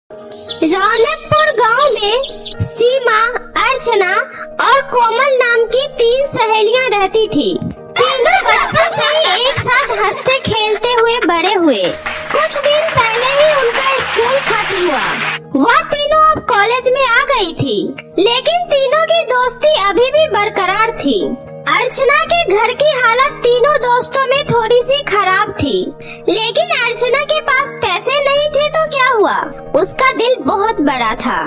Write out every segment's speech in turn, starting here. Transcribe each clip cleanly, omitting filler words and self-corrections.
रौनकपुर गांव में सीमा, अर्चना और कोमल नाम की 3 सहेलियां रहती थी। तीनों बचपन से ही एक साथ हंसते खेलते हुए बड़े हुए। कुछ दिन पहले ही उनका स्कूल खत्म हुआ। वह तीनों अब कॉलेज में आ गई थी, लेकिन तीनों की दोस्ती अभी भी बरकरार थी। अर्चना के घर की हालत तीनों दोस्तों में थोड़ी सी खराब थी, लेकिन अर्चना के पास पैसे नहीं थे तो क्या हुआ, उसका दिल बहुत बड़ा था।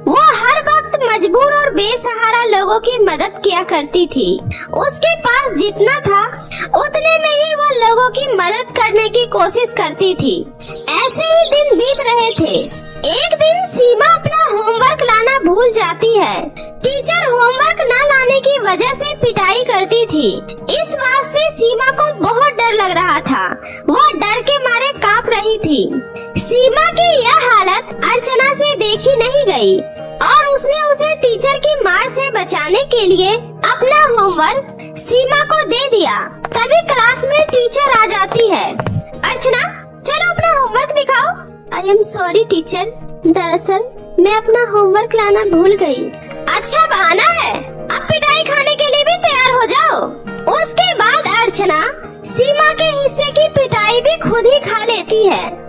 वो हर वक्त मजबूर और बेसहारा लोगों की मदद किया करती थी। उसके पास जितना था उतने में ही वो लोगों की मदद करने की कोशिश करती थी। ऐसे ही दिन बीत रहे थे। एक दिन सीमा अपना होमवर्क लाना भूल जाती है। टीचर होमवर्क न लाने की वजह से पिटाई करती थी। इस बात से सीमा को बहुत डर लग रहा था। वो डर के मारे कांप रही थी। सीमा की यह हालत अर्चना से देखी नहीं गई और उसने उसे टीचर की मार से बचाने के लिए अपना होमवर्क सीमा को दे दिया। तभी क्लास में टीचर आ जाती है। अर्चना, चलो अपना होमवर्क दिखाओ। आई एम सॉरी टीचर, दरअसल मैं अपना होमवर्क लाना भूल गई। अच्छा बहाना है, अब पिटाई खाने के लिए भी तैयार हो जाओ। उसके बाद अर्चना सीमा के हिस्से की पिटाई भी खुद ही खा लेती है।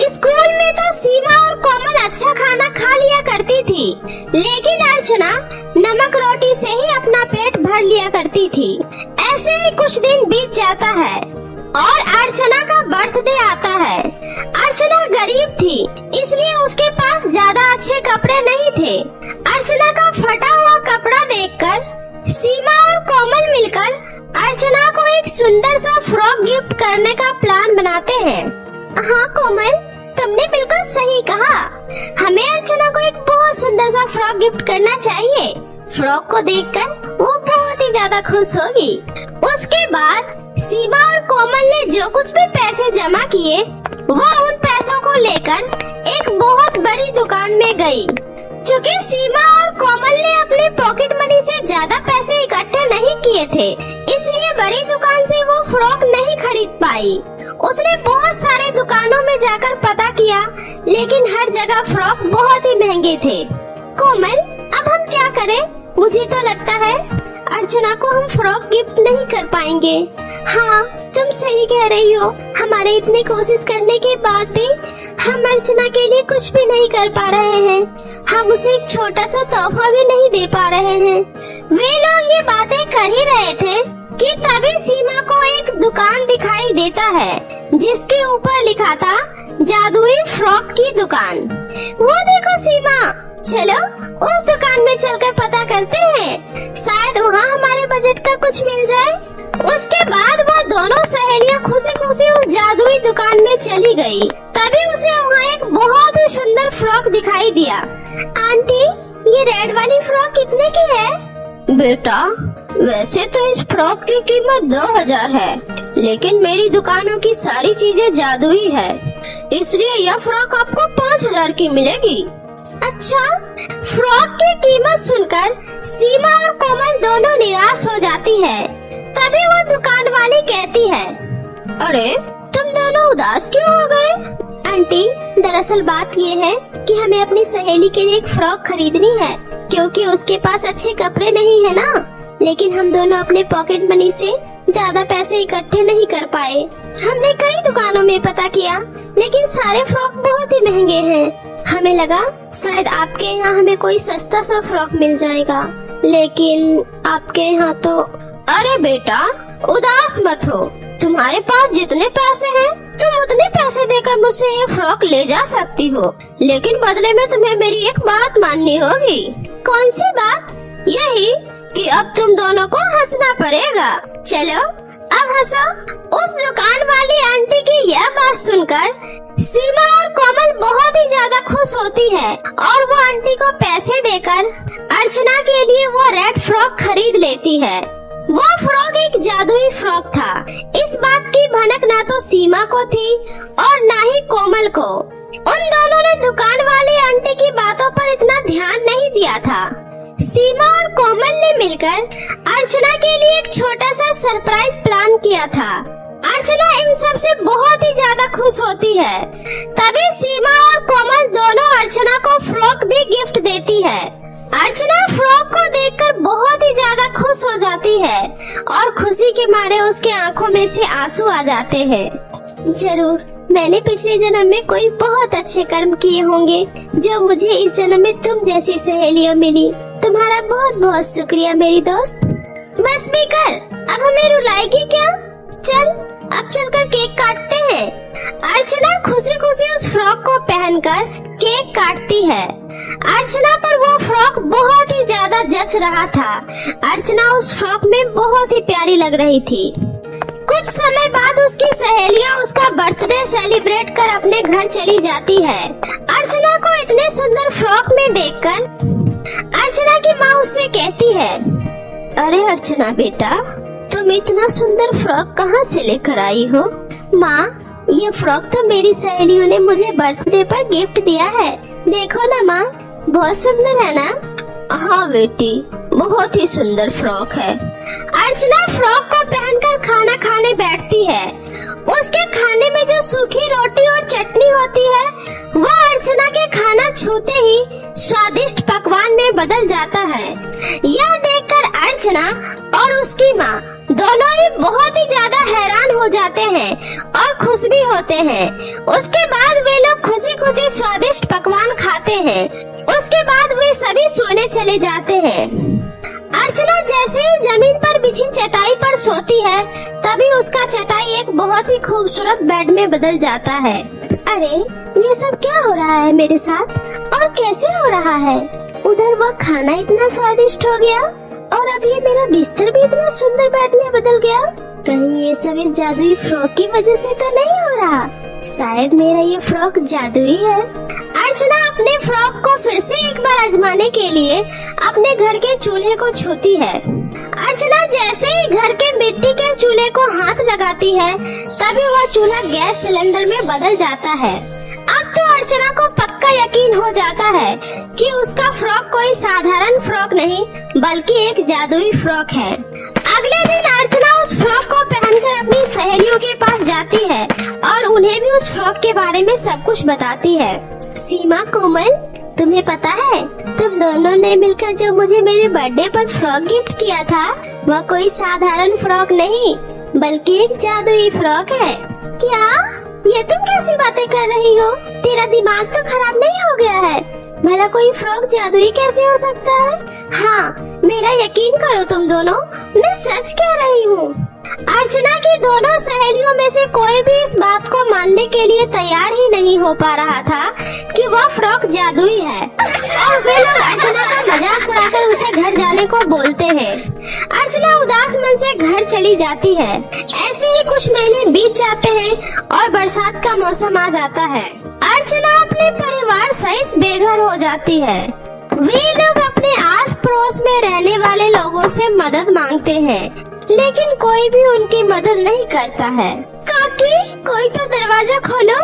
स्कूल में तो सीमा और कोमल अच्छा खाना खा लिया करती थी, लेकिन अर्चना नमक रोटी से ही अपना पेट भर लिया करती थी। ऐसे ही कुछ दिन बीत जाता है और अर्चना का बर्थडे आता है। अर्चना गरीब थी, इसलिए उसके पास ज्यादा अच्छे कपड़े नहीं थे। अर्चना का फटा हुआ कपड़ा देखकर सीमा और कोमल मिलकर अर्चना को एक सुंदर सा फ्रॉक गिफ्ट करने का प्लान बनाते हैं। हाँ कोमल, तुमने बिल्कुल सही कहा। हमें अर्चना को एक बहुत सुंदर सा फ्रॉक गिफ्ट करना चाहिए। फ्रॉक को देखकर वो बहुत ही ज्यादा खुश होगी। उसके बाद सीमा और कोमल ने जो कुछ भी पैसे जमा किए, वो उन पैसों को लेकर एक बहुत बड़ी दुकान में गई। चूँकि सीमा और कोमल ने अपने पॉकेट मनी से ज्यादा पैसे इकट्ठे नहीं किए थे, इसलिए बड़ी दुकान से वो फ्रॉक नहीं खरीद पाई। उसने बहुत सारे दुकानों में जाकर पता किया, लेकिन हर जगह फ्रॉक बहुत ही महंगे थे। कोमल, अब हम क्या करें? मुझे तो लगता है अर्चना को हम फ्रॉक गिफ्ट नहीं कर पाएंगे। हाँ, तुम सही कह रही हो। हमारे इतनी कोशिश करने के बाद भी हम अर्चना के लिए कुछ भी नहीं कर पा रहे हैं। हम उसे एक छोटा सा तोहफा भी नहीं दे पा रहे हैं। वे लोग ये बातें कर ही रहे थे कि तभी सीमा को एक दुकान दिखाई देता है, जिसके ऊपर लिखा था जादुई फ्रॉक की दुकान। वो देखो सीमा, चलो उस दुकान में चलकर पता करते हैं, शायद वहाँ हमारे बजट का कुछ मिल जाए। उसके बाद वो दोनों सहेलियां खुशी खुशी उस जादुई दुकान में चली गई। तभी उसे वहाँ एक बहुत ही सुंदर फ्रॉक दिखाई दिया। आंटी, ये रेड वाली फ्रॉक कितने की है? बेटा, वैसे तो इस फ्रॉक की कीमत 2000 है, लेकिन मेरी दुकानों की सारी चीजें जादुई है, इसलिए यह फ्रॉक आपको 5000 की मिलेगी। अच्छा, फ्रॉक की कीमत सुनकर सीमा और कोमल दोनों निराश हो जाती है। तभी वो दुकान वाली कहती है, अरे तुम दोनों उदास क्यों हो गए? आंटी, दरअसल बात ये है कि हमें अपनी सहेली के लिए एक फ्रॉक खरीदनी है, क्योंकि उसके पास अच्छे कपड़े नहीं है ना। लेकिन हम दोनों अपने पॉकेट मनी से ज्यादा पैसे इकट्ठे नहीं कर पाए। हमने कई दुकानों में पता किया, लेकिन सारे फ्रॉक बहुत ही महंगे हैं। हमें लगा शायद आपके यहाँ हमें कोई सस्ता सा फ्रॉक मिल जाएगा, लेकिन आपके यहाँ तो। अरे बेटा, उदास मत हो। तुम्हारे पास जितने पैसे हैं, तुम उतने पैसे देकर मुझसे ये फ्रॉक ले जा सकती हो, लेकिन बदले में तुम्हें मेरी एक बात माननी होगी। कौन सी बात? यही कि अब तुम दोनों को हंसना पड़ेगा। चलो अब हंसो। उस दुकान वाली आंटी की यह बात सुनकर सीमा और कोमल बहुत ही ज्यादा खुश होती है और वो आंटी को पैसे देकर अर्चना के लिए वो रेड फ्रॉक खरीद लेती है। वो फ्रॉक एक जादुई फ्रॉक था। इस बात की भनक ना तो सीमा को थी और ना ही कोमल को। उन दोनों ने दुकान वाली आंटी की बातों पर इतना ध्यान नहीं दिया था। सीमा और कोमल ने मिलकर अर्चना के लिए एक छोटा सा सरप्राइज प्लान किया था। अर्चना इन सब से बहुत ही ज्यादा खुश होती है। तभी सीमा और कोमल दोनों अर्चना फ्रॉक भी गिफ्ट देती है। अर्चना फ्रॉक को देखकर बहुत ही ज्यादा खुश हो जाती है और खुशी के मारे उसके आंखों में से आंसू आ जाते हैं। जरूर मैंने पिछले जन्म में कोई बहुत अच्छे कर्म किए होंगे जो मुझे इस जन्म में तुम जैसी सहेलियां मिली। तुम्हारा बहुत बहुत शुक्रिया मेरी दोस्त। बस भी कर, अब हमें रुलाएगी क्या? चल अब चलकर केक काटते हैं। अर्चना खुशी खुशी उस फ्रॉक को पहनकर केक काटती है। अर्चना पर वो फ्रॉक बहुत ही ज्यादा जच रहा था। अर्चना उस फ्रॉक में बहुत ही प्यारी लग रही थी। कुछ समय बाद उसकी सहेलियां उसका बर्थडे सेलिब्रेट कर अपने घर चली जाती है। अर्चना को इतने सुंदर फ्रॉक में देखकर अर्चना की माँ उससे कहती है, अरे अर्चना बेटा, तुम इतना सुंदर फ्रॉक कहाँ से लेकर आई हो? माँ, ये फ्रॉक तो मेरी सहेलियों ने मुझे बर्थडे पर गिफ्ट दिया है। देखो ना माँ, बहुत सुंदर है ना? हाँ बेटी, बहुत ही सुंदर फ्रॉक है। अर्चना फ्रॉक को पहनकर खाना खाने बैठती है। उसके खाने में जो सूखी रोटी और चटनी होती है वह अर्चना के खाना छूते ही स्वादिष्ट पकवान में बदल जाता है। यह देखकर अर्चना और उसकी माँ दोनों ही बहुत ही ज्यादा हैरान हो जाते हैं और खुश भी होते हैं। उसके बाद वे लोग खुशी खुशी स्वादिष्ट पकवान खाते हैं। उसके बाद वे सभी सोने चले जाते हैं। अर्चना जैसे ही जमीन पर बिछी चटाई पर सोती है तभी उसका चटाई एक बहुत ही खूबसूरत बेड में बदल जाता है। अरे ये सब क्या हो रहा है मेरे साथ और कैसे हो रहा है? उधर वो खाना इतना स्वादिष्ट हो गया और अब ये मेरा बिस्तर भी इतना सुंदर बेड में बदल गया। कहीं ये सब इस जादुई फ्रॉक की वजह से तो नहीं हो रहा? शायद मेरा ये फ्रॉक जादुई है। अर्चना अपने फ्रॉक को फिर से एक बार आजमाने के लिए अपने घर के चूल्हे को छूती है। अर्चना जैसे ही घर के मिट्टी के चूल्हे को हाथ लगाती है तभी वह चूल्हा गैस सिलेंडर में बदल जाता है। अब तो अर्चना को पक्का यकीन हो जाता है कि उसका फ्रॉक कोई साधारण फ्रॉक नहीं बल्कि एक जादुई फ्रॉक है। अगले दिन अर्चना उस फ्रॉक को पहनकर अपनी सहेलियों के पास जाती है और उन्हें भी उस फ्रॉक के बारे में सब कुछ बताती है। सीमा, कोमल, तुम्हें पता है तुम दोनों ने मिलकर जो मुझे मेरे बर्थडे पर फ्रॉक गिफ्ट किया था वह कोई साधारण फ्रॉक नहीं बल्कि एक जादुई फ्रॉक है। क्या? ये तुम कैसी बातें कर रही हो? तेरा दिमाग तो खराब नहीं हो गया है? भला कोई फ्रॉक जादुई कैसे हो सकता है? हाँ, मेरा यकीन करो तुम दोनों, मैं सच कह रही हूँ। अर्चना की दोनों सहेलियों में से कोई भी इस बात को मानने के लिए तैयार ही नहीं हो पा रहा था कि वह फ्रॉक जादुई है और वे लोग अर्चना का मजाक उड़ाकर उसे घर जाने को बोलते हैं। अर्चना उदास मन से घर चली जाती है। ऐसे ही कुछ महीने बीत जाते हैं और बरसात का मौसम आ जाता है। अर्चना अपने परिवार सहित बेघर हो जाती है। वे लोग अपने आस पड़ोस में रहने वाले लोगों से मदद मांगते हैं लेकिन कोई भी उनकी मदद नहीं करता है। काकी, कोई तो दरवाजा खोलो,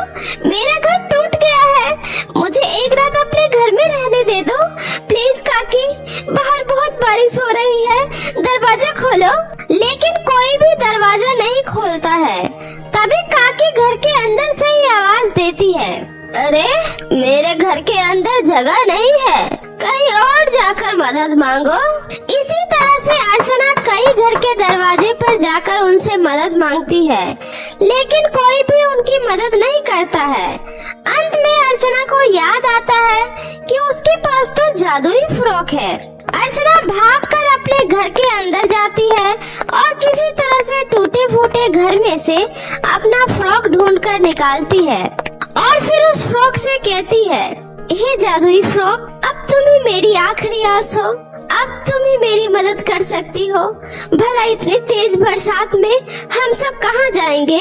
मेरा घर टूट गया है, मुझे एक रात अपने घर में रहने दे दो प्लीज काकी, बाहर बहुत बारिश हो रही है, दरवाजा खोलो। लेकिन कोई भी दरवाजा नहीं खोलता है। तभी काकी घर के अंदर से ही आवाज देती है, अरे मेरे घर के अंदर जगह नहीं है, कहीं और जाकर मदद मांगो। इसी तरह से अर्चना कई घर के दरवाजे पर जाकर उनसे मदद मांगती है लेकिन कोई भी उनकी मदद नहीं करता है। अंत में अर्चना को याद आता है कि उसके पास तो जादुई फ्रॉक है। अर्चना भागकर अपने घर के अंदर जाती है और किसी तरह से टूटे फूटे घर में से अपना फ्रॉक ढूंढकर निकालती है और फिर उस फ्रॉक से कहती है, हे जादुई फ्रॉक, अब तुम ही मेरी आखिरी आस हो, अब तुम ही मेरी मदद कर सकती हो। भला इतनी तेज बरसात में हम सब कहाँ जाएंगे?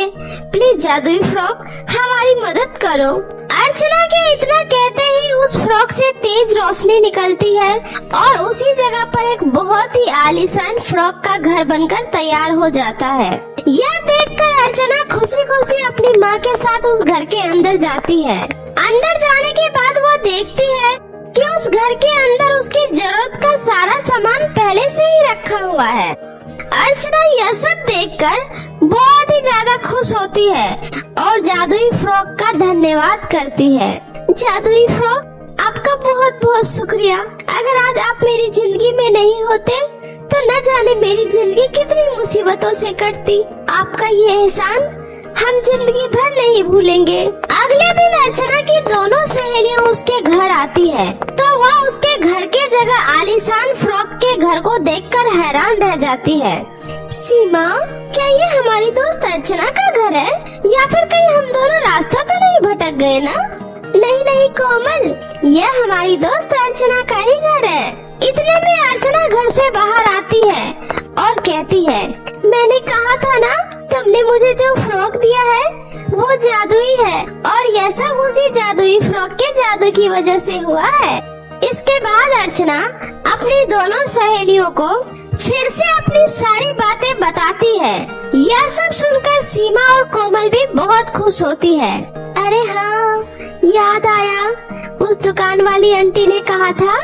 प्लीज जादुई फ्रॉक हमारी मदद करो। अर्चना के इतना कहते ही उस फ्रॉक से तेज रोशनी निकलती है और उसी जगह पर एक बहुत ही आलीशान फ्रॉक का घर बनकर तैयार हो जाता है। यह देखकर अर्चना खुशी खुशी अपनी माँ के साथ उस घर के अंदर जाती है। अंदर जाने के बाद वो देखती है कि उस घर के अंदर उसकी जरूरत का सारा सामान पहले से ही रखा हुआ है। अर्चना यह सब देखकर बहुत ही ज्यादा खुश होती है और जादुई फ्रॉक का धन्यवाद करती है। जादुई फ्रॉक, आपका बहुत बहुत बहुत शुक्रिया। अगर आज आप मेरी जिंदगी में नहीं होते तो न जाने मेरी जिंदगी कितनी मुसीबतों से कटती। आपका ये एहसान हम जिंदगी भर नहीं भूलेंगे। अगले दिन अर्चना की दोनों सहेलियां उसके घर आती है तो वह उसके घर के जगह आलीशान फ्रॉक के घर को देखकर हैरान रह जाती है। सीमा, क्या ये हमारी दोस्त अर्चना का घर है या फिर कहीं हम दोनों रास्ता तो नहीं भटक गए ना? नहीं नहीं कोमल, यह हमारी दोस्त अर्चना का ही घर है। इतने में अर्चना घर से बाहर आती है और कहती है, मैंने कहा था ना, तुमने मुझे जो फ्रॉक दिया है वो जादुई है और यह सब उसी जादुई फ्रॉक के जादू की वजह से हुआ है। इसके बाद अर्चना अपनी दोनों सहेलियों को फिर से अपनी सारी बातें बताती है। यह सब सुनकर सीमा और कोमल भी बहुत खुश होती है। अरे हाँ, याद आया, उस दुकान वाली आंटी ने कहा था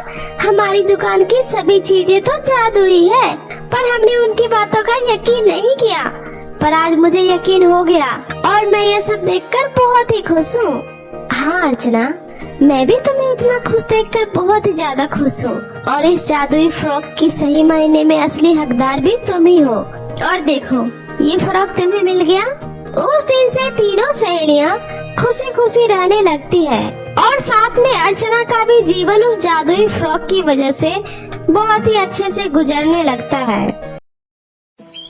हमारी दुकान की सभी चीजें तो जादुई है, पर हमने उनकी बातों का यकीन नहीं किया। पर आज मुझे यकीन हो गया और मैं ये सब देखकर बहुत ही खुश हूँ। हाँ अर्चना, मैं भी तुम्हें इतना खुश देखकर बहुत ही ज्यादा खुश हूँ और इस जादुई फ्रॉक की सही मायने में असली हकदार भी तुम ही हो। और देखो, ये फ्रॉक तुम्हें मिल गया। उस दिन से तीनों सहेलियाँ खुशी खुशी रहने लगती है और साथ में अर्चना का भी जीवन उस जादुई फ्रॉक की वजह से बहुत ही अच्छे से गुजरने लगता है।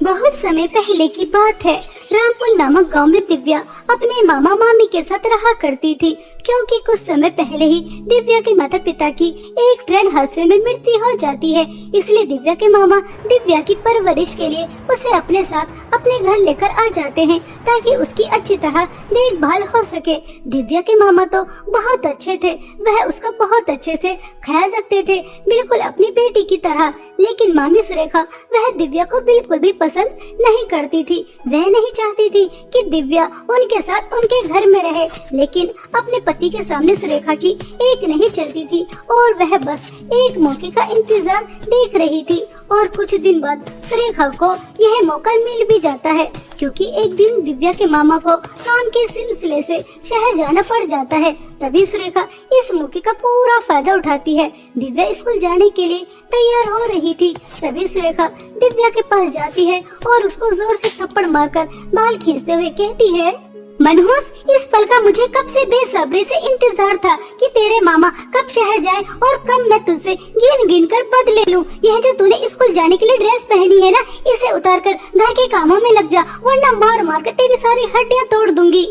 बहुत समय पहले की बात है। रामपुर नामक गांव में दिव्या अपने मामा मामी के साथ रहा करती थी, क्योंकि कुछ समय पहले ही दिव्या के माता पिता की एक ट्रेन हादसे में मृत्यु हो जाती है। इसलिए दिव्या के मामा दिव्या की परवरिश के लिए उसे अपने साथ अपने घर लेकर आ जाते हैं ताकि उसकी अच्छी तरह देखभाल हो सके। दिव्या के मामा तो बहुत अच्छे थे, वह उसका बहुत अच्छे से ख्याल रखते थे, बिल्कुल अपनी बेटी की तरह। लेकिन मामी सुरेखा वह दिव्या को बिल्कुल भी पसंद नहीं करती थी। वह नहीं चाहती थी कि दिव्या उनके साथ उनके घर में रहे, लेकिन अपने पति के सामने सुरेखा की एक नहीं चलती थी और वह बस एक मौके का इंतजार देख रही थी। और कुछ दिन बाद सुरेखा को यह मौका मिल भी जाता है, क्योंकि एक दिन दिव्या के मामा को काम के सिलसिले से शहर जाना पड़ जाता है। तभी सुरेखा इस मौके का पूरा फायदा उठाती है। दिव्या स्कूल जाने के लिए तैयार हो रही थी, तभी सुरेखा दिव्या के पास जाती है और उसको जोर से थप्पड़ मारकर बाल खींचते हुए कहती है, मनहूस, इस पल का मुझे कब से बेसब्री से इंतजार था कि तेरे मामा कब शहर जाए और कब मैं तुझसे गिन गिन कर बदले लूं। यह जो तूने स्कूल जाने के लिए ड्रेस पहनी है ना, इसे उतार कर घर के कामों में लग जा, वरना मार मार कर तेरी सारी हड्डियां तोड़ दूंगी।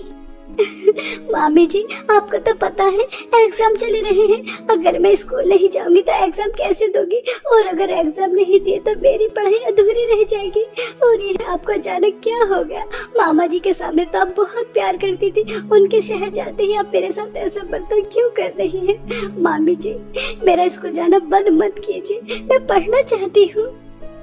मामी जी, आपको तो पता है एग्जाम चल रहे हैं। अगर मैं स्कूल नहीं जाऊंगी तो एग्जाम कैसे दोगी, और अगर एग्जाम नहीं दिए तो मेरी पढ़ाई अधूरी रह जाएगी। और ये आपको अचानक क्या हो गया? मामा जी के सामने तो आप बहुत प्यार करती थी, उनके शहर जाते ही आप मेरे साथ ऐसा बर्ताव क्यों कर रही हैं? मामी जी, मेरा स्कूल जाना बंद मत कीजिए, मैं पढ़ना चाहती हूँ।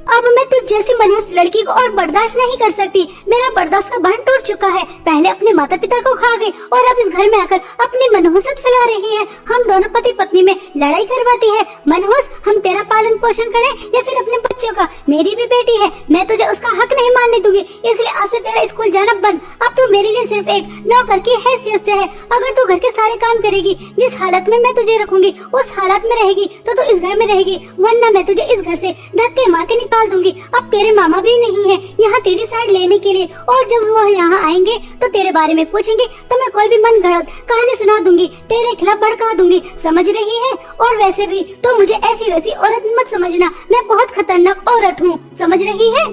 अब मैं तुझ जैसी मनहूस लड़की को और बर्दाश्त नहीं कर सकती। मेरा बर्दाश्त का बंध टूट चुका है। पहले अपने माता पिता को खा गई और अब इस घर में आकर अपनी मनहूसत फैला रही है। हम दोनों पति पत्नी में लड़ाई करवाती है। मनहूस, हम तेरा पालन पोषण करें या फिर अपने बच्चों का? मेरी भी बेटी है, मैं तुझे उसका हक नहीं मानने दूंगी। इसलिए आज से तेरा स्कूल जाना बंद। अब तू मेरे लिए सिर्फ एक नौकर की हैसियत से है। अगर तू घर के सारे काम करेगी, जिस हालत में मैं तुझे रखूंगी उस हालत में रहेगी तो तू इस घर में रहेगी, वरना मैं तुझे इस घर से धक्के मार के निकाल दूंगी। अब तेरे मामा भी नहीं है यहाँ तेरी साइड लेने के लिए, और जब वह यहाँ आएंगे तो तेरे बारे में पूछेंगे तो मैं कोई भी मन गढ़ंत कहानी सुना दूंगी, तेरे खिलाफ भड़का दूंगी, समझ रही है? और वैसे भी तो मुझे ऐसी वैसी औरत मत समझना, मैं बहुत खतरनाक औरत हूँ, समझ रही है?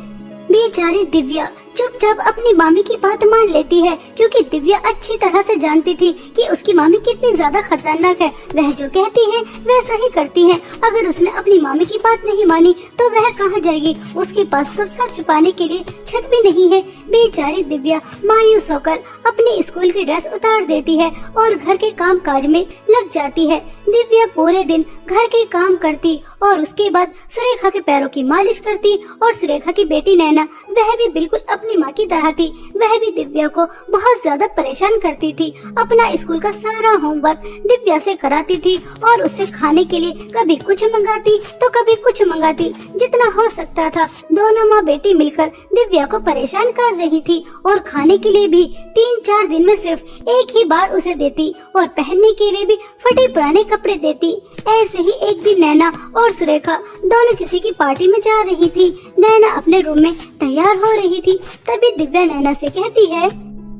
बेचारी दिव्या चुपचाप अपनी मामी की बात मान लेती है, क्योंकि दिव्या अच्छी तरह से जानती थी कि उसकी मामी कितनी ज्यादा खतरनाक है। वह जो कहती है वैसा ही करती है। अगर उसने अपनी मामी की बात नहीं मानी तो वह कहाँ जाएगी? उसके पास तो सर छुपाने के लिए छत भी नहीं है। बेचारी दिव्या मायूस होकर अपनी स्कूल की ड्रेस उतार देती है और घर के काम काज में लग जाती है। दिव्या पूरे दिन घर के काम करती और उसके बाद सुरेखा के पैरों की मालिश करती, और सुरेखा की बेटी नैना वह भी बिल्कुल अपनी माँ की तरह थी। वह भी दिव्या को बहुत ज्यादा परेशान करती थी। अपना स्कूल का सारा होमवर्क दिव्या से कराती थी और उससे खाने के लिए कभी कुछ मंगाती तो कभी कुछ मंगाती। जितना हो सकता था दोनों माँ बेटी मिलकर दिव्या को परेशान कर रही थी, और खाने के लिए भी 3-4 दिन में सिर्फ एक ही बार उसे देती, और पहनने के लिए भी फटे पुराने कपड़े देती। ऐसे ही एक दिन नैना और सुरेखा दोनों किसी की पार्टी में जा रही थी। नैना अपने रूम में तैयार हो रही थी, तभी दिव्या नैना से कहती है,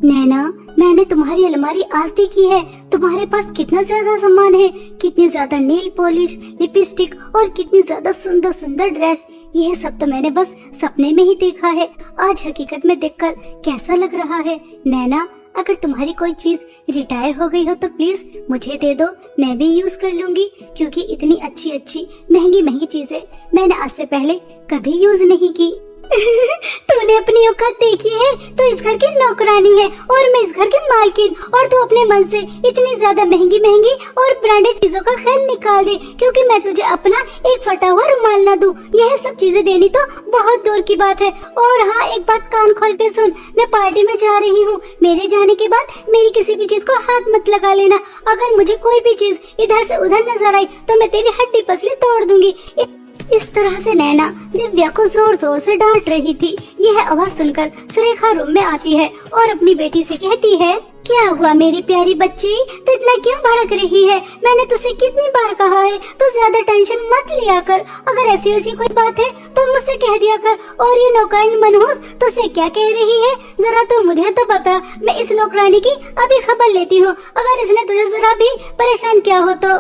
नैना मैंने तुम्हारी अलमारी आज देखी है। तुम्हारे पास कितना ज्यादा सामान है, कितनी ज्यादा नेल पॉलिश, लिपस्टिक और कितनी ज्यादा सुंदर सुंदर ड्रेस। यह सब तो मैंने बस सपने में ही देखा है, आज हकीकत में देखकर कैसा लग रहा है। नैना अगर तुम्हारी कोई चीज रिटायर हो गई हो तो प्लीज मुझे दे दो, मैं भी यूज कर लूंगी, क्योंकि इतनी अच्छी अच्छी महंगी महंगी चीजें मैंने आज से पहले कभी यूज नहीं की। तूने अपनी औकात देखी है? तो इस घर की नौकरानी है और मैं इस घर की मालकिन, और तू अपने मन से इतनी ज्यादा महंगी महंगी और ब्रांडेड चीजों का ख्याल निकाल दे, क्योंकि मैं तुझे अपना एक फटा हुआ रुमाल ना दूं। यह सब चीजें देनी तो बहुत दूर की बात है। और हाँ, एक बात कान खोल के सुन, मैं पार्टी में जा रही हूँ। मेरे जाने के बाद मेरी किसी भी चीज को हाथ मत लगा लेना। अगर मुझे कोई भी चीज इधर से उधर नजर आई तो मैं तेरी हड्डी पसली तोड़ दूंगी। इस तरह से नैना दिव्या को जोर जोर से डांट रही थी। यह आवाज सुनकर सुरेखा रूम में आती है और अपनी बेटी से कहती है, क्या हुआ मेरी प्यारी बच्ची, तो इतना क्यों भड़क रही है? मैंने तुझसे कितनी बार कहा है तो ज्यादा टेंशन मत लिया कर। अगर ऐसी वैसी कोई बात है तो मुझसे कह दिया कर। और ये नौकरानी मनहूस तुझसे क्या कह रही है, जरा तो मुझे तो बता। मैं इस नौकरानी की अभी खबर लेती हूँ, अगर इसने तुझे जरा भी परेशान किया हो तो।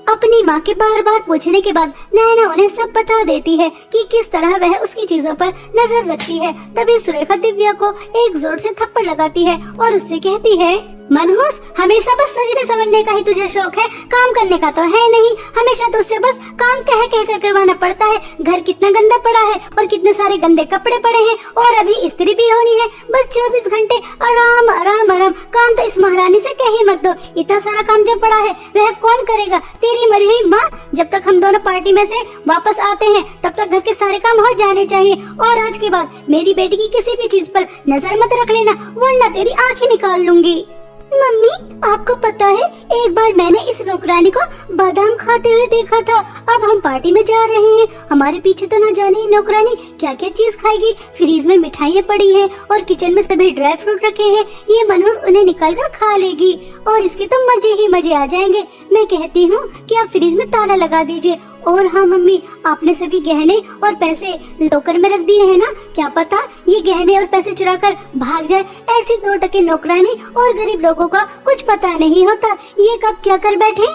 अपनी माँ के बार बार पूछने के बाद नैना उन्हें सब बता देती है कि किस तरह वह उसकी चीजों पर नजर रखती है। तभी सुरेखा दिव्या को एक जोर से थप्पड़ लगाती है और उससे कहती है, मनहूस हमेशा बस सजने संवरने का ही तुझे शौक है, काम करने का तो है नहीं। हमेशा तुझसे बस काम कह कर करवाना पड़ता है। घर कितना गंदा पड़ा है और कितने सारे गंदे कपड़े पड़े हैं, और अभी इस्त्री भी होनी है। बस 24 घंटे आराम आराम आराम। काम तो इस महारानी से कह ही मत दो। इतना सारा काम जो पड़ा है वह कौन करेगा? तेरी मरी हुई माँ। जब तक हम दोनों पार्टी में से वापस आते हैं तब तक घर के सारे काम हो जाने चाहिए, और आज के बाद मेरी बेटी की किसी भी चीज पर नजर मत रख लेना, वरना तेरी आंखें निकाल लूंगी। मम्मी, आपको पता है एक बार मैंने इस नौकरानी को बादाम खाते हुए देखा था। अब हम पार्टी में जा रहे हैं, हमारे पीछे तो न जाने नौकरानी क्या क्या चीज खाएगी। फ्रीज में मिठाइयाँ पड़ी हैं और किचन में सभी ड्राई फ्रूट रखे हैं। ये मनहूस उन्हें निकाल कर खा लेगी और इसके तो मजे ही मजे आ जाएंगे। मैं कहती हूँ कि आप फ्रीज में ताला लगा दीजिए। और हाँ मम्मी, आपने सभी गहने और पैसे लॉकर में रख दिए हैं ना? क्या पता ये गहने और पैसे चुरा कर भाग जाए। ऐसी 2 टके नौकरानी और गरीब लोगों का कुछ पता नहीं होता, ये कब क्या कर बैठे।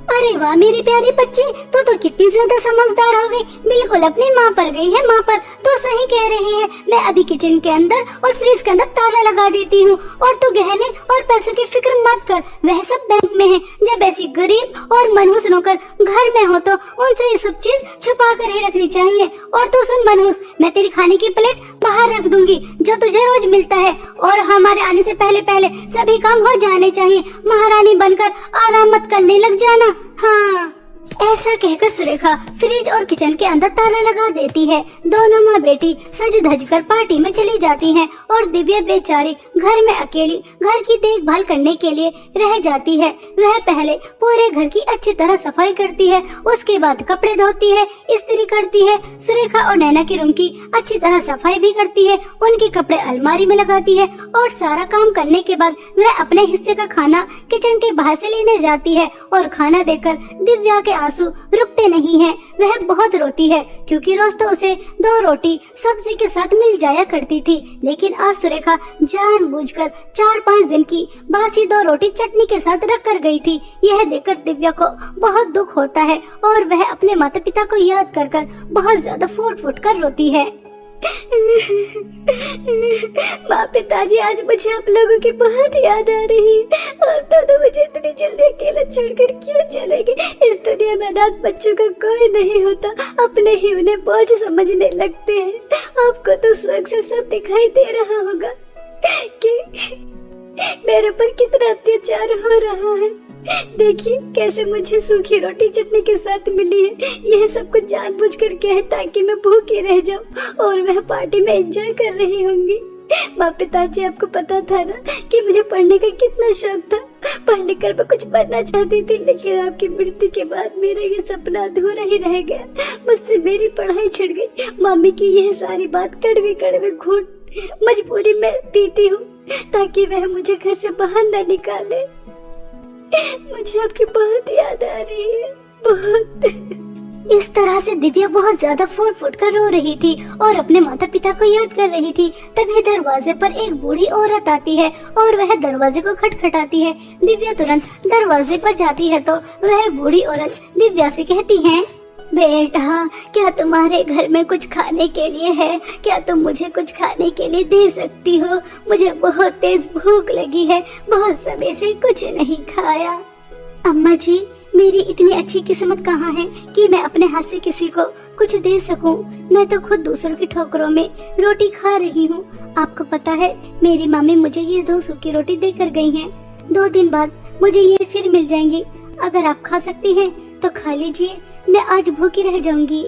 अरे वाह मेरी प्यारी बच्ची, तो कितनी ज्यादा समझदार हो गई। बिल्कुल अपनी माँ पर गई है, माँ पर। तो सही कह रही है। मैं अभी किचन के अंदर और फ्रिज के अंदर ताला लगा देती हूँ, और तू गहने और पैसों की फिक्र मत कर, वह सब बैंक में है। जब ऐसी गरीब और मनहूस नौकर घर में हो तो उनसे ये सब चीज छुपा कर ही रखनी चाहिए। और तू सुन मनहूस, मैं तेरी खाने की प्लेट बाहर रख दूंगी जो तुझे रोज मिलता है, और हमारे आने से पहले पहले सभी काम हो जाने चाहिए। महारानी बनकर आराम मत करने लग जाना। हाँ, ऐसा कहकर सुरेखा फ्रिज और किचन के अंदर ताला लगा देती है। दोनों माँ बेटी सज धज कर पार्टी में चली जाती हैं और दिव्या बेचारी घर में अकेली घर की देखभाल करने के लिए रह जाती है। वह पहले पूरे घर की अच्छी तरह सफाई करती है, उसके बाद कपड़े धोती है, इस्त्री करती है। सुरेखा और नैना के रूम की अच्छी तरह सफाई भी करती है, उनके कपड़े अलमारी में लगाती है, और सारा काम करने के बाद वह अपने हिस्से का खाना किचन के बाहर से लेने जाती है। और खाना देकर दिव्या के आंसू रुकते नहीं हैं। वह बहुत रोती है, क्योंकि रोज तो उसे 2 रोटी सब्जी के साथ मिल जाया करती थी, लेकिन आज सुरेखा जानबूझकर 4-5 दिन की बासी 2 रोटी चटनी के साथ रख कर गई थी। यह देखकर दिव्या को बहुत दुख होता है और वह अपने माता पिता को याद कर बहुत ज्यादा फूट फूट कर रोती है। माँ पिताजी, आज मुझे आप लोगों की बहुत याद आ रही है। आप दोनों मुझे इतनी जल्दी अकेला छोड़कर क्यों चले गए? इस दुनिया में अनाथ बच्चों का कोई नहीं होता, अपने ही उन्हें बोझ समझने लगते हैं। आपको तो स्वर्ग से सब दिखाई दे रहा होगा कि मेरे पर कितना अत्याचार हो रहा है। देखिए कैसे मुझे सूखी रोटी चटनी के साथ मिली है। यह सब कुछ जानबूझकर क्या है, ताकि मैं भूखी रह जाऊं और वह पार्टी में एंजॉय कर रही होंगी। माँ पिताजी, आपको पता था ना कि मुझे पढ़ने का कितना शौक था। पढ़ लिख कर मैं कुछ बनना चाहती थी, लेकिन आपकी मृत्यु के बाद मेरा ये सपना अधूरा ही रह गया। मुझसे मेरी पढ़ाई छिड़ गई। मम्मी की यह सारी बात कड़वे कड़वे घूंट मजबूरी में पीती हूँ, ताकि वह मुझे घर से बाहर न निकाले। मुझे आपकी बहुत याद आ रही है, यहाँ से दिव्या बहुत ज्यादा फूट फूट कर रो रही थी और अपने माता पिता को याद कर रही थी। तभी दरवाजे पर एक बूढ़ी औरत आती है और वह दरवाजे को खटखटाती है। दिव्या तुरंत दरवाजे पर जाती है तो वह बूढ़ी औरत दिव्या से कहती है, बेटा क्या तुम्हारे घर में कुछ खाने के लिए है? क्या तुम मुझे कुछ खाने के लिए दे सकती हो? मुझे बहुत तेज भूख लगी है, बहुत समय से कुछ नहीं खाया। अम्मा जी, मेरी इतनी अच्छी किस्मत कहाँ है कि मैं अपने हाथ से किसी को कुछ दे सकूं। मैं तो खुद दूसरों की ठोकरों में रोटी खा रही हूँ। आपको पता है मेरी मम्मी मुझे ये 2 सूखी रोटी देकर गई हैं। 2 दिन बाद मुझे ये फिर मिल जाएंगी। अगर आप खा सकती हैं तो खा लीजिए, मैं आज भूखी रह जाऊंगी।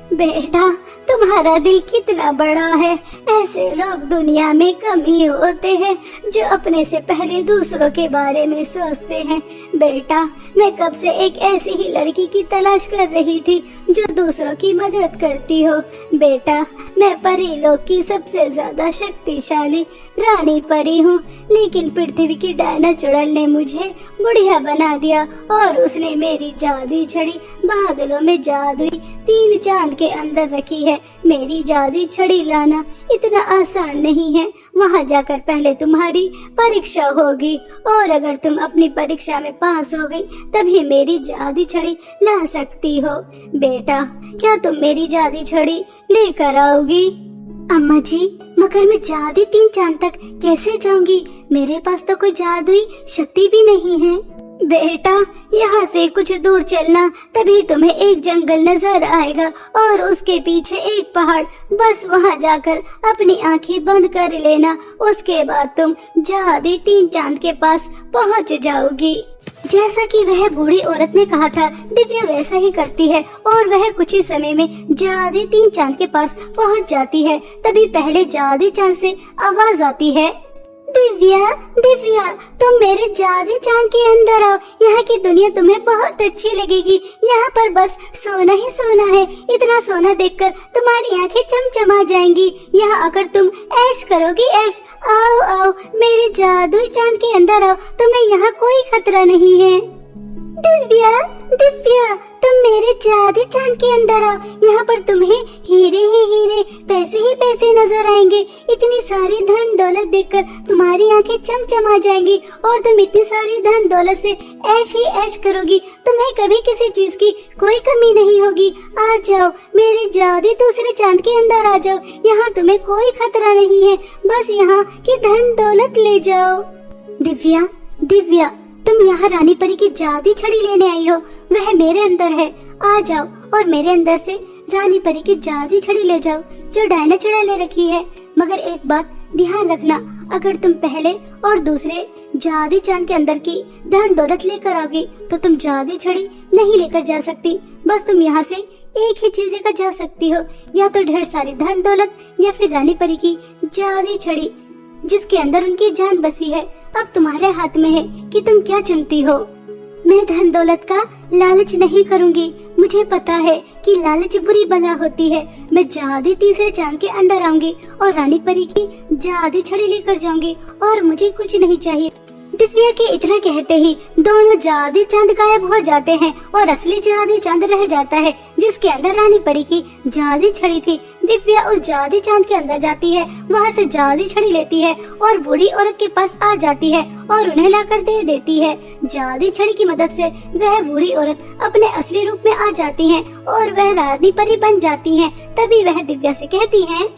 बेटा तुम्हारा दिल कितना बड़ा है। ऐसे लोग दुनिया में कम ही होते हैं जो अपने से पहले दूसरों के बारे में सोचते हैं। बेटा मैं कब से एक ऐसी ही लड़की की तलाश कर रही थी जो दूसरों की मदद करती हो। बेटा मैं परी लोक की सबसे ज्यादा शक्तिशाली रानी परी हूँ, लेकिन पृथ्वी की डायना चुड़ैल ने मुझे बुढ़िया बना दिया और उसने मेरी जादुई छड़ी बादलों में जादुई 3 चांद के अंदर रखी है। मेरी जादुई छड़ी लाना इतना आसान नहीं है। वहाँ जाकर पहले तुम्हारी परीक्षा होगी और अगर तुम अपनी परीक्षा में पास हो गई तभी मेरी जादुई छड़ी ला सकती हो। बेटा क्या तुम मेरी जादुई छड़ी लेकर आओगी? अम्मा जी मगर मैं जादुई 3 चांद तक कैसे जाऊंगी? मेरे पास तो कोई जादुई शक्ति भी नहीं है। बेटा यहाँ से कुछ दूर चलना, तभी तुम्हें एक जंगल नजर आएगा और उसके पीछे एक पहाड़। बस वहाँ जाकर अपनी आंखें बंद कर लेना, उसके बाद तुम जादुई 3 चांद के पास पहुँच जाओगी। जैसा कि वह बूढ़ी औरत ने कहा था दिव्या वैसा ही करती है और वह कुछ ही समय में जादुई 3 चांद के पास पहुँच जाती है। तभी पहले जादुई चांद से आवाज आती है, दिव्या दिव्या तुम मेरे जादुई चांद के अंदर आओ। यहाँ की दुनिया तुम्हें बहुत अच्छी लगेगी। यहाँ पर बस सोना ही सोना है। इतना सोना देखकर तुम्हारी आंखें चमचमा जाएंगी। यहाँ आकर तुम ऐश करोगी ऐश। आओ आओ मेरे जादुई चांद के अंदर आओ, तुम्हें यहाँ कोई खतरा नहीं है। दिव्या दिव्या तुम मेरे जादुई चांद के अंदर आओ। यहाँ पर तुम्हें हीरे ही हीरे पैसे ही पैसे नजर आएंगे। इतनी सारी धन दौलत देखकर तुम्हारी आंखें चमचमा जाएंगी और तुम इतनी सारी धन दौलत से ऐश ही ऐश करोगी। तुम्हें कभी किसी चीज की कोई कमी नहीं होगी। आ जाओ मेरे जादुई दूसरे चांद के अंदर आ जाओ। यहाँ तुम्हें कोई खतरा नहीं है, बस यहाँ की धन दौलत ले जाओ। दिव्या दिव्या तुम यहाँ रानी परी की जादुई छड़ी लेने आई हो, वह मेरे अंदर है। आ जाओ और मेरे अंदर से रानी परी की जादुई छड़ी ले जाओ जो डायना चुड़ैल ले रखी है। मगर एक बात ध्यान रखना, अगर तुम पहले और दूसरे जादुई चांद के अंदर की धन दौलत लेकर आओगी तो तुम जादुई छड़ी नहीं लेकर जा सकती। बस तुम यहाँ से एक ही चीज लेकर जा सकती हो, या तो ढेर सारी धन दौलत या फिर रानी परी की जादुई छड़ी जिसके अंदर उनकी जान बसी है। अब तुम्हारे हाथ में है कि तुम क्या चुनती हो। मैं धन दौलत का लालच नहीं करूंगी। मुझे पता है कि लालच बुरी बला होती है। मैं जादुई तीसरे चांद के अंदर आऊंगी और रानी परी की जादुई छड़ी लेकर जाऊंगी और मुझे कुछ नहीं चाहिए। दिव्या के इतना कहते ही दोनों जादुई चांद गायब हो जाते हैं और असली जादुई चांद रह जाता है जिसके अंदर रानी परी की जादुई छड़ी थी। दिव्या उस जादुई चांद के अंदर जाती है, वहाँ से जादुई छड़ी लेती है और बूढ़ी औरत के पास आ जाती है और उन्हें लाकर दे देती है। जादुई छड़ी की मदद से वह बूढ़ी औरत अपने असली रूप में आ जाती है और वह रानी परी बन जाती है। तभी वह दिव्या से कहती है,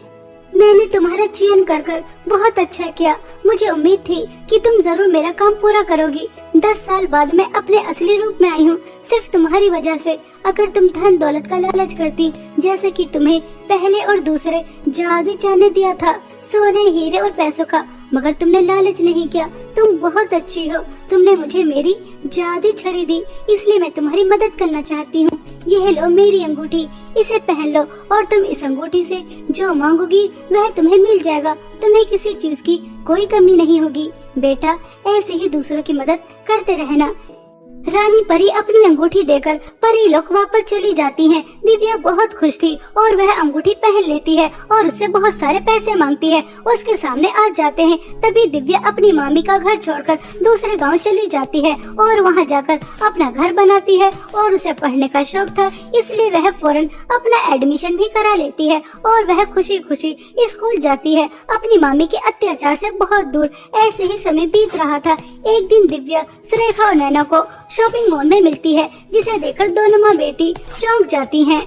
मैंने तुम्हारा चयन कर कर बहुत अच्छा किया। मुझे उम्मीद थी कि तुम जरूर मेरा काम पूरा करोगी। 10 साल बाद मैं अपने असली रूप में आई हूँ सिर्फ तुम्हारी वजह से। अगर तुम धन दौलत का लालच करती जैसे कि तुम्हें पहले और दूसरे जादुई चांद ने दिया था, सोने हीरे और पैसों का, मगर तुमने लालच नहीं किया। तुम बहुत अच्छी हो। तुमने मुझे मेरी जादुई छड़ी दी, इसलिए मैं तुम्हारी मदद करना चाहती हूँ। यह लो मेरी अंगूठी, इसे पहन लो और तुम इस अंगूठी से जो मांगोगी वह तुम्हें मिल जाएगा। तुम्हें किसी चीज की कोई कमी नहीं होगी। बेटा ऐसे ही दूसरों की मदद करते रहना। रानी परी अपनी अंगूठी देकर परी लोक वापस चली जाती हैं। दिव्या बहुत खुश थी और वह अंगूठी पहन लेती है और उससे बहुत सारे पैसे मांगती है। उसके सामने आ जाते हैं। तभी दिव्या अपनी मामी का घर छोड़कर दूसरे गांव चली जाती है और वहां जाकर अपना घर बनाती है। और उसे पढ़ने का शौक था, इसलिए वह फौरन अपना एडमिशन भी करा लेती है और वह खुशी खुशी स्कूल जाती है, अपनी मामी के अत्याचार से बहुत दूर। ऐसे ही समय बीत रहा था। एक दिन दिव्या सुरेखा और नैना को शॉपिंग मॉल में मिलती है, जिसे देखकर दोनों माँ बेटी चौंक जाती हैं।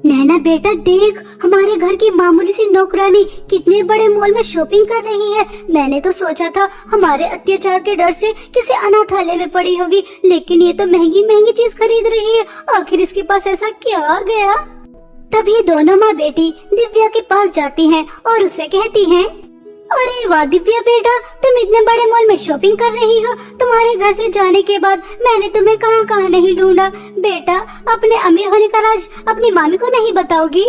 नैना बेटा देख, हमारे घर की मामूली सी नौकरानी कितने बड़े मॉल में शॉपिंग कर रही है। मैंने तो सोचा था हमारे अत्याचार के डर से किसी अनाथालय में पड़ी होगी, लेकिन ये तो महंगी महंगी चीज खरीद रही है। आखिर इसके पास ऐसा क्या आ गया? तभी दोनों माँ बेटी दिव्या के पास जाती हैं और उसे कहती हैं, अरे वाह दिव्या बेटा, तुम इतने बड़े मॉल में शॉपिंग कर रही हो। तुम्हारे घर से जाने के बाद मैंने तुम्हें कहाँ कहाँ नहीं ढूंढा। बेटा, अपने अमीर होने का राज अपनी मामी को नहीं बताओगी?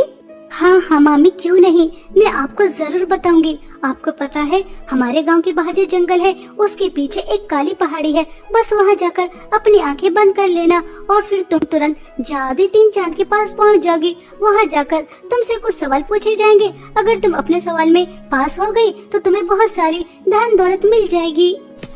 हाँ हाँ मामी, क्यों नहीं, मैं आपको जरूर बताऊंगी। आपको पता है हमारे गांव के बाहर जो जंगल है उसके पीछे एक काली पहाड़ी है। बस वहां जाकर अपनी आंखें बंद कर लेना और फिर तुम तुरंत जादू 3 चांद के पास पहुंच जाओगी। वहां जाकर तुमसे कुछ सवाल पूछे जाएंगे। अगर तुम अपने सवाल में पास हो गई तो तुम्हें बहुत सारी धन दौलत मिल जाएगी।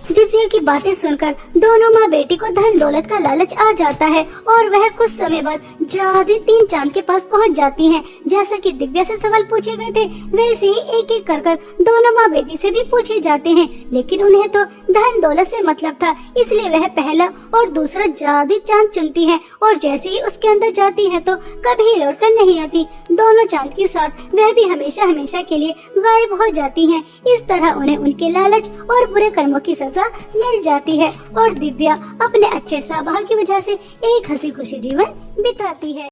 दिव्या की बातें सुनकर दोनों माँ बेटी को धन दौलत का लालच आ जाता है और वह कुछ समय बाद जादू 3 चांद के पास पहुंच जाती हैं। जैसा कि दिव्या से सवाल पूछे गए थे वैसे ही एक एक कर दोनों माँ बेटी से भी पूछे जाते हैं, लेकिन उन्हें तो धन दौलत से मतलब था, इसलिए वह पहला और दूसरा जादू चांद चुनती हैं और जैसे ही उसके अंदर जाती है तो कभी लौट कर नहीं आती। दोनों चांद के साथ वह भी हमेशा हमेशा के लिए गायब हो जाती हैं। इस तरह उन्हें उनके लालच और बुरे कर्मों की सजा मिल जाती है और दिव्या अपने अच्छे स्वभाव की वजह से एक हंसी खुशी जीवन बिताती है।